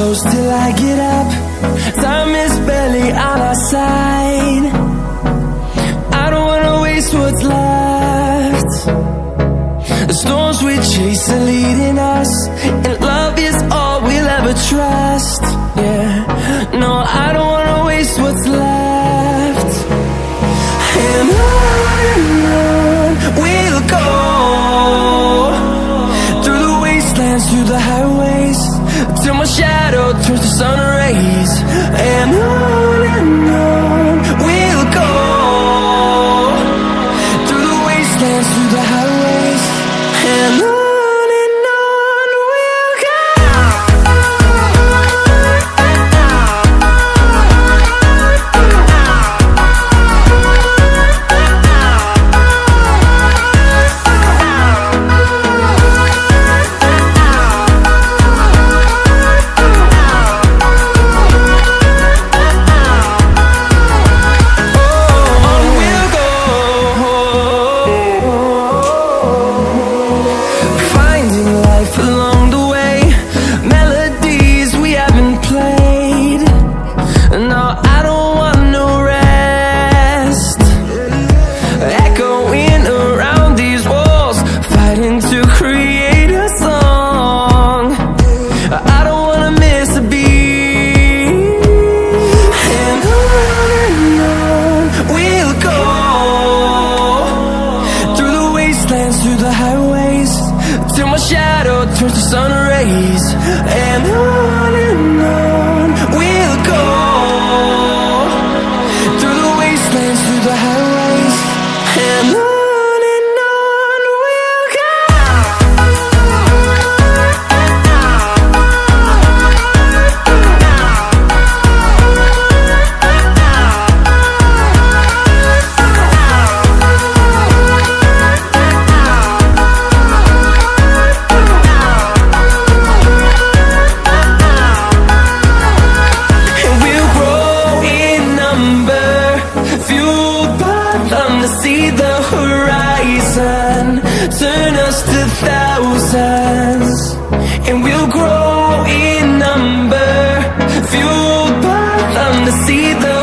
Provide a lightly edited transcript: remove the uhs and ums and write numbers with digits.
close till I get up. Time is barely on our side. I don't wanna waste what's left. The storms we chase are leading us, and love is all we'll ever trust. Yeah, no, I don't wanna waste what's left. And on we'll go, through the wastelands, through the highways, till my shadow turns to sun rays. And on we'll go, through the wastelands, through the highways, and on we'll go. Through the highways, till my shadow turns to sun rays. And on we'll go, through the wastelands, through the highways, and on we'll go. See the horizon, turn us to thousands, and we'll grow in number, fueled by them to see the